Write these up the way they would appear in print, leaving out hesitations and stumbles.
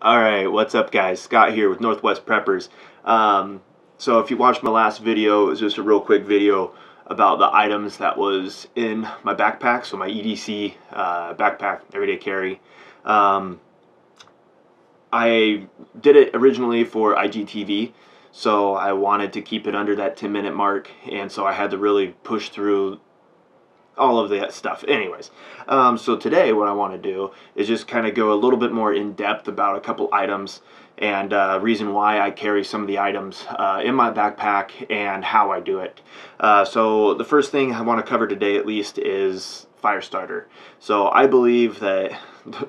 All right, what's up, guys? Scott here with Northwest Preppers. So if you watched my last video, it was just a real quick video about the items that was in my backpack. So my EDC backpack, everyday carry. I did it originally for IGTV, so I wanted to keep it under that 10-minute mark, and so I had to really push through all of that stuff. Anyways, so today what I want to do is just kind of go a little bit more in depth about a couple items and reason why I carry some of the items in my backpack and how I do it. So the first thing I want to cover today at least is fire starter. So I believe that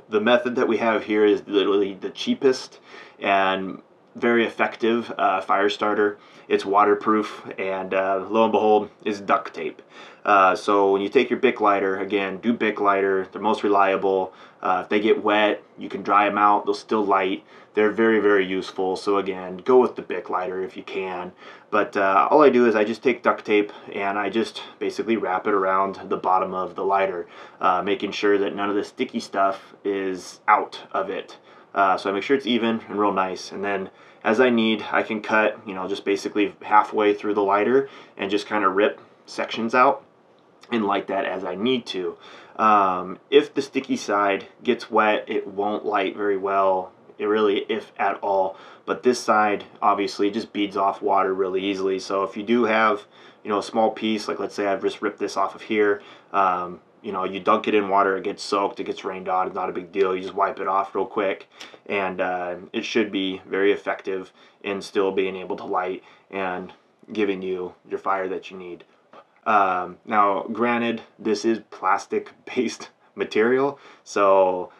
the method that we have here is literally the cheapest and very effective fire starter. It's waterproof, and lo and behold, is duct tape. So when you take your Bic lighter, again, do Bic lighter. They're most reliable. If they get wet, you can dry them out. They'll still light. They're very, very useful. So again, go with the Bic lighter if you can. But all I do is I just take duct tape and I just basically wrap it around the bottom of the lighter, making sure that none of the sticky stuff is out of it. So I make sure it's even and real nice, and then as I need, I can cut, just basically halfway through the lighter and just kind of rip sections out and light that as I need to. If the sticky side gets wet, it won't light very well, if at all. But this side obviously just beads off water really easily. So if you do have, a small piece, like let's say I've just ripped this off of here, you dunk it in water, it gets soaked, it gets rained on, it's not a big deal. You just wipe it off real quick, and it should be very effective in still being able to light and giving you your fire that you need. Now, granted, this is plastic-based material, so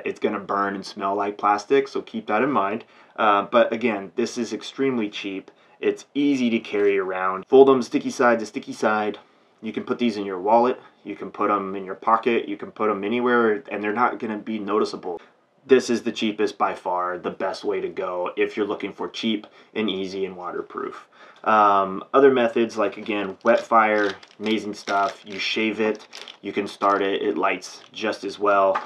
it's going to burn and smell like plastic, so keep that in mind. But again, this is extremely cheap. It's easy to carry around. Fold them sticky side to sticky side. You can put these in your wallet, you can put them in your pocket, you can put them anywhere, and they're not going to be noticeable. This is the cheapest by far, the best way to go if you're looking for cheap and easy and waterproof. Other methods, like again, wet fire, amazing stuff. You shave it, you can start it, it lights just as well.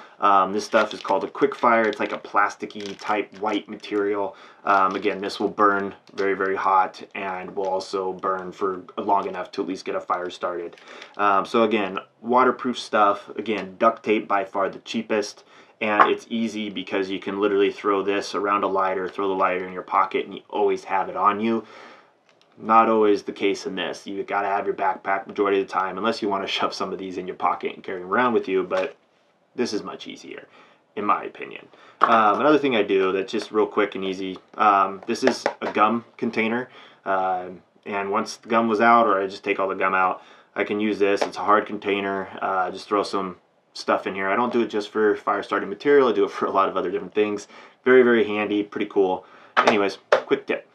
This stuff is called a quick fire. It's like a plasticky type white material. Again, this will burn very, very hot and will also burn for long enough to at least get a fire started. So again, waterproof stuff. Again, duct tape by far the cheapest. And it's easy because you can literally throw this around a lighter, throw the lighter in your pocket, and you always have it on you. Not always the case in this. You've got to have your backpack majority of the time, unless you want to shove some of these in your pocket and carry them around with you, but this is much easier, in my opinion. Another thing I do that's just real quick and easy, this is a gum container, and once the gum was out, or I just take all the gum out, I can use this. It's a hard container. Just throw some stuff in here. I don't do it just for fire starting material. I do it for a lot of other different things. Very, very handy, pretty cool. Anyways, quick tip.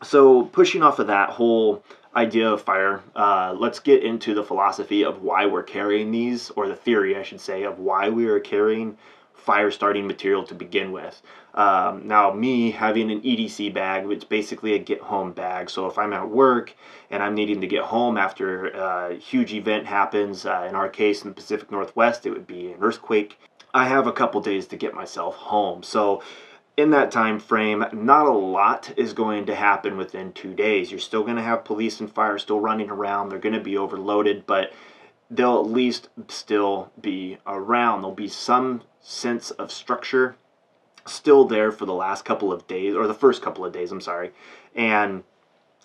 So pushing off of that whole idea of fire, let's get into the philosophy of why we're carrying these, or the theory, I should say, of why we are carrying fire starting material to begin with. Now, me having an EDC bag, it's basically a get home bag. So if I'm at work and I'm needing to get home after a huge event happens, in our case in the Pacific Northwest, it would be an earthquake, I have a couple days to get myself home. So in that time frame, not a lot is going to happen within 2 days. You're still going to have police and fire still running around. They're going to be overloaded, but they'll at least still be around. There'll be some sense of structure still there for the last couple of days, or the first couple of days, I'm sorry. And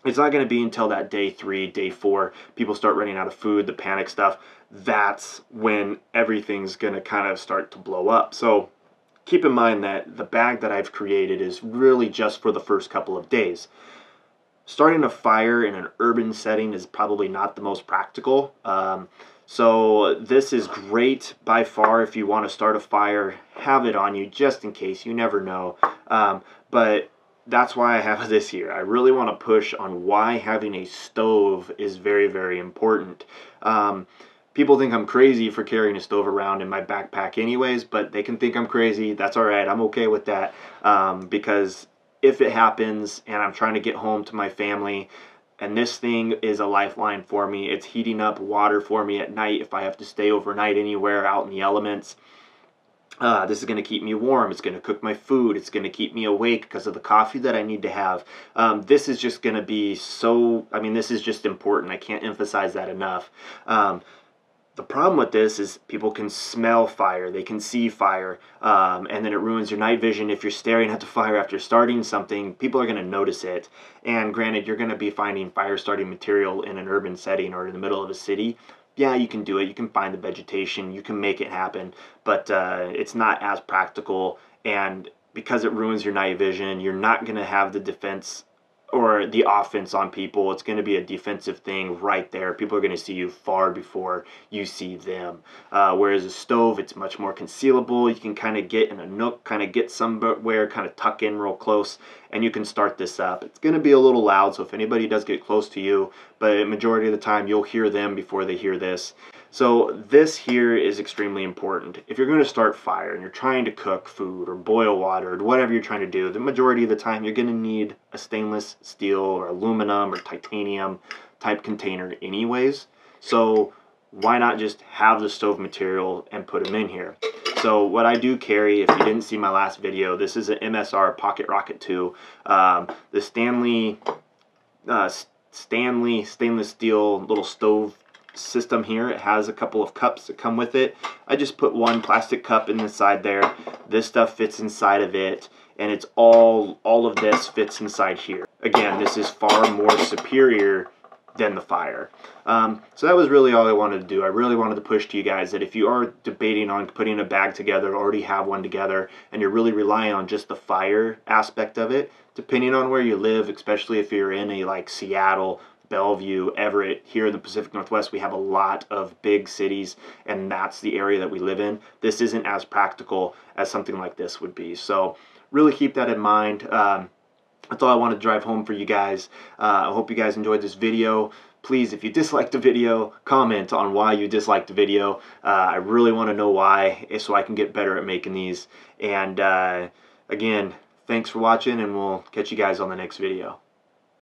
it's not going to be until that day 3, day 4, people start running out of food, the panic stuff. That's when everything's going to kind of start to blow up. So keep in mind that the bag that I've created is really just for the first couple of days. Starting a fire in an urban setting is probably not the most practical. So this is great by far if you want to start a fire, have it on you just in case, you never know. But that's why I have this here. I really want to push on why having a stove is very, very important. People think I'm crazy for carrying a stove around in my backpack anyways, but they can think I'm crazy. That's all right. I'm okay with that, because if it happens and I'm trying to get home to my family, and this thing is a lifeline for me. It's heating up water for me at night if I have to stay overnight anywhere out in the elements. This is going to keep me warm. It's going to cook my food. It's going to keep me awake because of the coffee that I need to have. This is just going to be so, I mean, this is just important. I can't emphasize that enough. The problem with this is people can smell fire, they can see fire, and then it ruins your night vision. If you're staring at the fire after starting something, people are going to notice it. And granted, you're going to be finding fire starting material in an urban setting or in the middle of a city. Yeah, you can do it. You can find the vegetation. You can make it happen. But it's not as practical. And because it ruins your night vision, you're not going to have the defense or the offense on people. It's going to be a defensive thing right there. People are going to see you far before you see them. Whereas a stove, it's much more concealable. You can kind of get in a nook, kind of get somewhere, kind of tuck in real close, and you can start this up. It's going to be a little loud, so if anybody does get close to you, but majority of the time you'll hear them before they hear this. So this here is extremely important. If you're going to start fire and you're trying to cook food or boil water or whatever you're trying to do, the majority of the time you're going to need a stainless steel or aluminum or titanium type container anyways. So why not just have the stove material and put them in here? So what I do carry, if you didn't see my last video, this is an MSR Pocket Rocket 2. The Stanley stainless steel little stove system here. It has a couple of cups that come with it. I just put one plastic cup in the side there. This stuff fits inside of it, and it's all of this fits inside here. Again, this is far more superior than the fire. So that was really all I wanted to do. I really wanted to push to you guys that if you are debating on putting a bag together, already have one together, and you're really relying on just the fire aspect of it, depending on where you live, especially if you're in a like Seattle, Bellevue, Everett, here in the Pacific Northwest, we have a lot of big cities, and that's the area that we live in. This isn't as practical as something like this would be. So really keep that in mind. That's all I want to drive home for you guys. I hope you guys enjoyed this video. Please, if you disliked the video, comment on why you disliked the video. I really want to know why, so I can get better at making these. And again, thanks for watching, and we'll catch you guys on the next video.